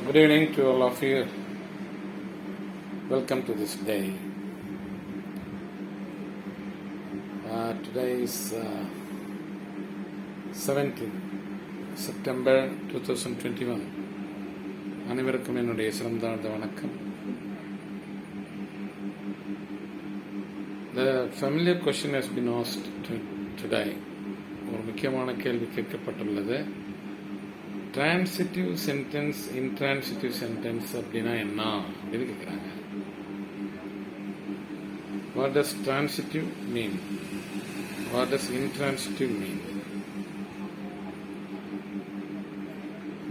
Good evening to all of you. Welcome to this day. Today is 17th September 2021. அனைவருக்கும் என்னுடைய சிறந்தாழ்ந்த வணக்கம். The familiar question has been asked today. ஒரு முக்கியமான கேள்வி கேட்கப்பட்டுள்ளது. Transitive sentence, intransitive sentence அப்படின்னா என்ன அப்படின்னு கேட்குறாங்க. What does transitive mean? What does intransitive mean?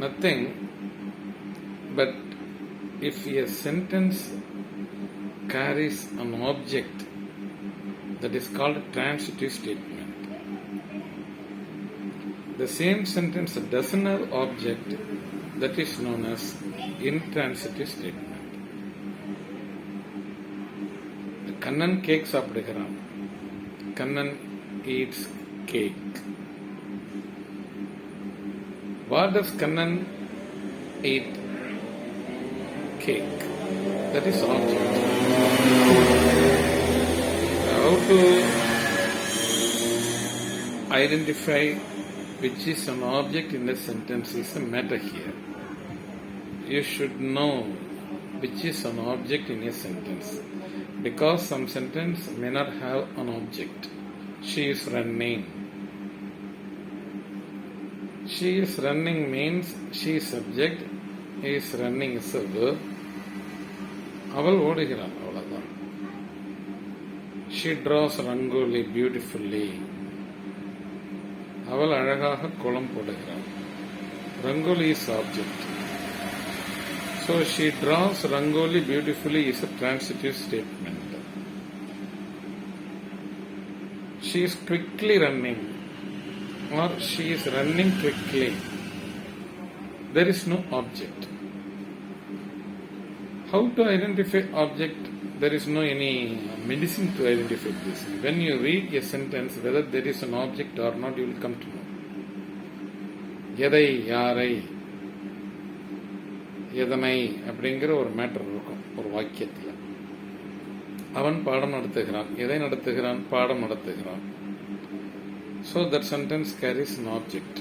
Nothing but if a sentence carries an object that is called a transitive statement. The same sentence doesn't have object that is known as intransitive statement. Kannan cake சாப்பிடுகிறான். Kannan eats cake. What does Kannan eat? Cake. That is object. How to identify which is an object in the sentence is a matter here. You should know which is an object in a sentence, because some sentence may not have an object. She is running. She is running means she is subject, he is running is a verb. அவள் ஓடுகிறாள், அவ்வளவுதான். She draws rangoli beautifully. அவள் அழகாக கோலம் போடுகிறாள். Rangoli is object. So she draws rangoli beautifully is a transitive statement. She is quickly running, or she is running quickly. There is no object. How to identify object? There is no any medicine to identify this. When you read a sentence, whether there is an object or not, you will come to know. எதை, யாரை, எதனை அப்படிங்கிற ஒரு matter இருக்கும் ஒரு வாக்கியத்தில். அவன் பாடம் நடத்துகிறான். எதை நடத்துகிறான்? பாடம் நடத்துகிறான். So that sentence carries an object.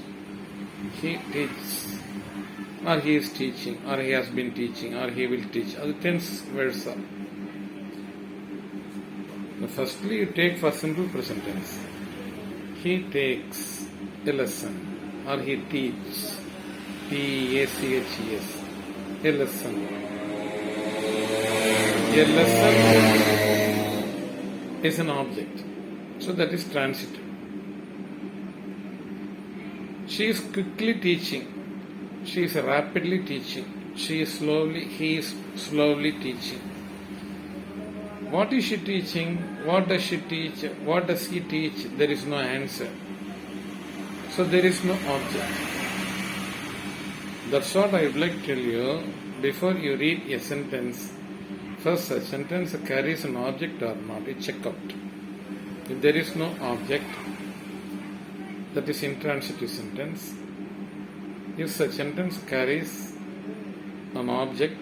He teaches, or he is teaching, or he has been teaching, or he will teach. அது tense versa. Firstly, you take for simple present tense. He takes a lesson, or he teaches. T-A-C-H-E-S. A lesson. A lesson is an object. So that is transitive. She is quickly teaching. She is rapidly teaching. He is slowly teaching. What is she teaching? What does she teach? What does he teach? There is no answer. So there is no object. That's what I would like to tell you. Before you read a sentence, first a sentence carries an object or not, you check out. If there is no object, that is intransitive sentence. If such sentence carries an object,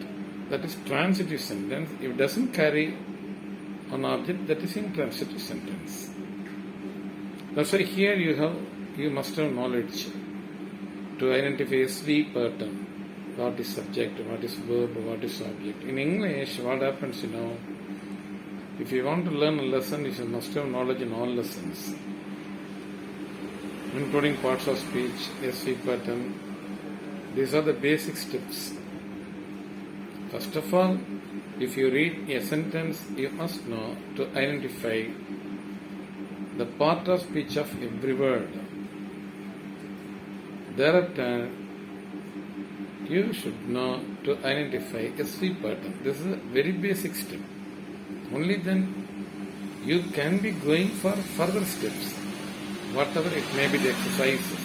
that is transitive sentence. If it doesn't carry an object, that is intransitive sentence. That's why here you must have knowledge to identify a sweep pattern. What is subject, what is verb, what is object. In English, what happens, if you want to learn a lesson, you must have knowledge in all lessons, including parts of speech, a sweep pattern. These are the basic steps. First of all, if you read a sentence, you must know to identify the part of speech of every word. Thereafter, you should know to identify a sweep pattern. This is a very basic step. Only then you can be going for further steps, whatever it may be the exercises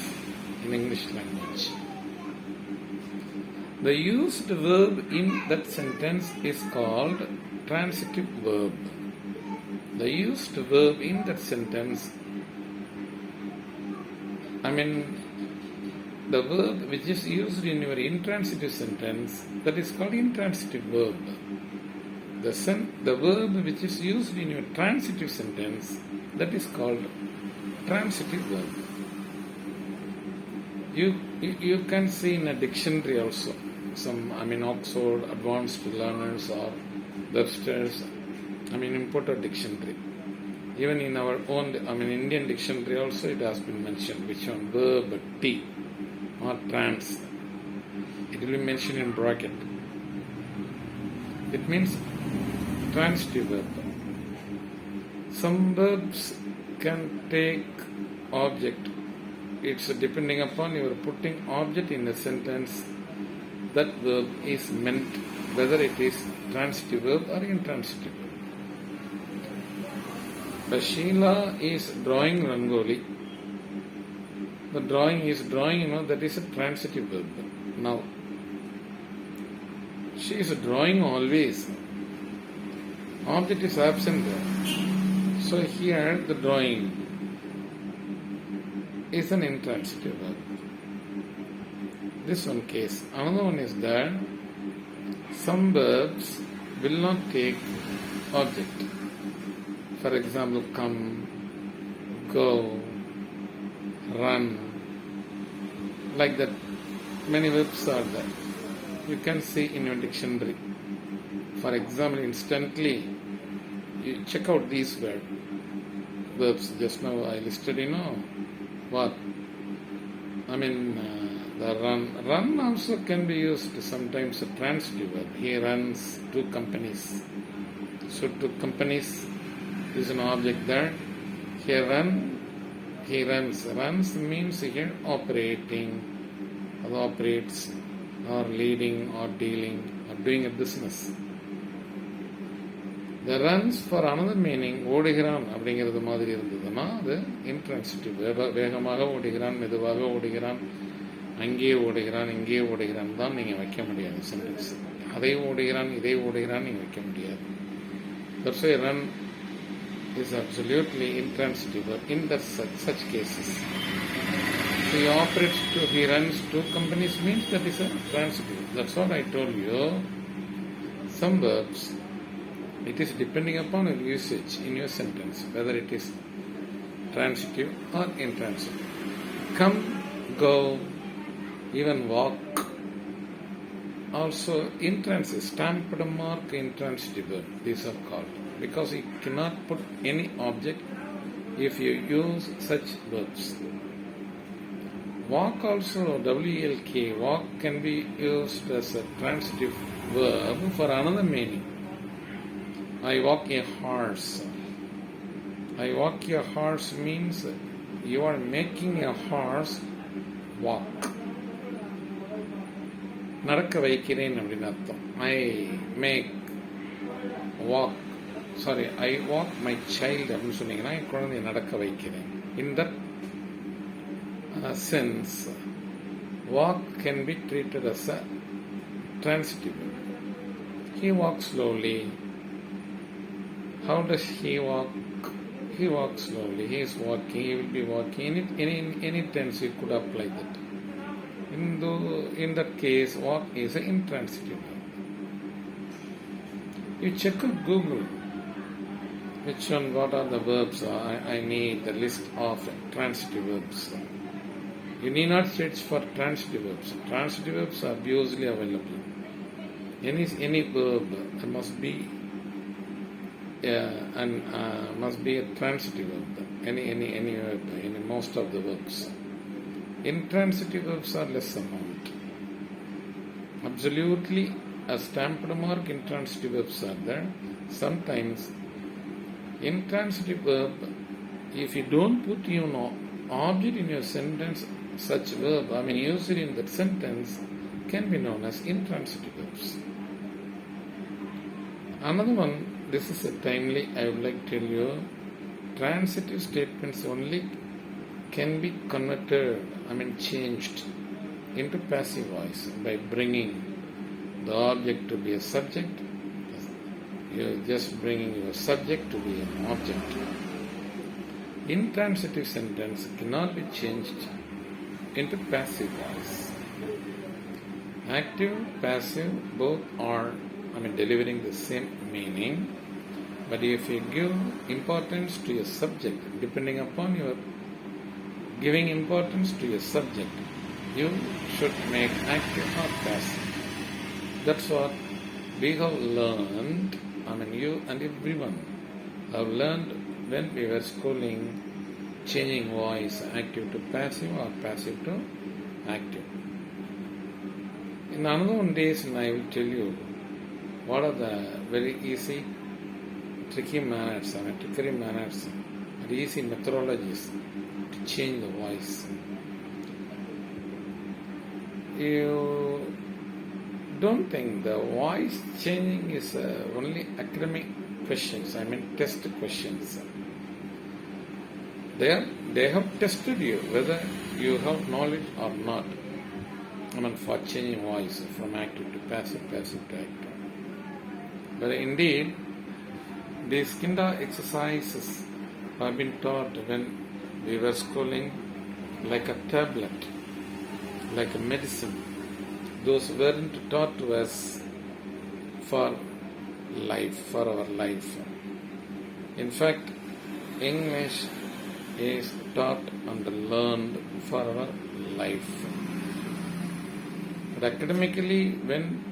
in English language. The used verb in that sentence is called transitive verb. The used verb in that sentence, the verb which is used in your intransitive sentence, that is called intransitive verb. The verb which is used in your transitive sentence, that is called transitive verb. You can see in a dictionary also, Oxford advanced learners or Webster's, imported dictionary. Even in our own, Indian dictionary also it has been mentioned, which one, verb, T or trans. It will be mentioned in bracket. It means transitive verb. Some verbs can take object. It's depending upon you are putting object in a sentence, that verb is meant, whether it is transitive verb or intransitive. The Sheila is drawing Rangoli. The drawing is drawing, that is a transitive verb. Now, she is drawing always. Object is absent there. So here the drawing is an intransitive verb. This one case. Another one is that some verbs will not take object. For example, come, go, run, like that. Many verbs are there. You can see in your dictionary. For example, instantly, you check out these verbs. Just now I listed, what? The run. Run also can be used sometimes a transitive verb. He runs to companies. So to companies is an object there. He runs. Runs means here operating, or operates, or leading, or dealing, or doing a business. The runs for another meaning, ஓடுகிறான் அப்படிங்கிறது மாதிரி இருந்ததுன்னா அது intransitive. வேகமாக ஓடுகிறான், மெதுவாக ஓடுகிறான், அங்கே ஓடுகிறான், இங்கே ஓடுகிறான் தான் நீங்கள் வைக்க முடியாது சென்டென்ஸ். அதை ஓடுகிறான், இதை ஓடுகிறான் நீங்கள் வைக்க முடியாது. That's why run is absolutely intransitive in such cases. He operates he runs to companies means that is a transitive. That's what I told you. Some verbs, it is depending upon your usage in your sentence, whether it is transitive or intransitive. Come, go, even walk. Also intransitive, stamped mark intransitive verb, these are called. Because you cannot put any object if you use such verbs. Walk also, W-E-L-K, walk can be used as a transitive verb for another meaning. I walk a horse. I walk a horse means you are making a horse walk. நடக்க வைக்கிறேன் அப்படின்னு அர்த்தம். I walk my child அப்படின்னு சொன்னீங்கன்னா என் குழந்தைய நடக்க வைக்கிறேன். In that sense, walk can be treated as a transitive. He walks slowly. How does he walk? He walks slowly. He is walking. He will be walking. Any tense you could apply that. In that case, walk is an intransitive. You check out Google. What are the verbs? I need the list of transitive verbs. You need not search for transitive verbs. Transitive verbs are usually available. Any verb must be must be a transitive verb. Any verb, most of the verbs. Intransitive verbs are less amount. Absolutely, a stamped mark intransitive verbs are there. Sometimes intransitive verb, if you don't put object in your sentence, such verb, used in that sentence, can be known as intransitive verbs. Another one, this is a timely, I would like to tell you, transitive statements only can be converted, changed into passive voice by bringing the object to be a subject. You're just bringing your subject to be an object. Intransitive sentence cannot be changed into passive voice. Active, passive, both are delivering the same meaning. But if you give importance to your subject, depending upon your giving importance to your subject, you should make active or passive. That's what we have learned, you and everyone have learned when we were schooling, changing voice active to passive or passive to active. In another one days, I will tell you what are the very easy, trickery manners, and easy methodologies to change the voice. You don't think the voice changing is only academic questions, test questions. They have tested you whether you have knowledge or not. For changing voice from active to passive, passive to active. But indeed, these kind of exercises have been taught when we were schooling, like a tablet, like a medicine. Those weren't taught to us for our life. In fact, English is taught and learned for our life. But academically, when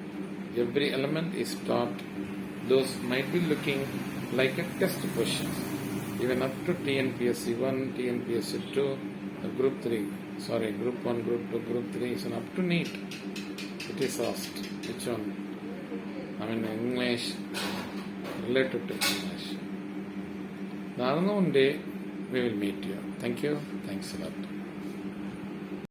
every element is taught, those might be looking like a test questions. Even up to TNPSC 1, TNPSC 2, Group 1, Group 2, Group 3 is up to NEET. It is asked which one? English, related to English. The other one day we will meet you. Thank you. Thanks a lot.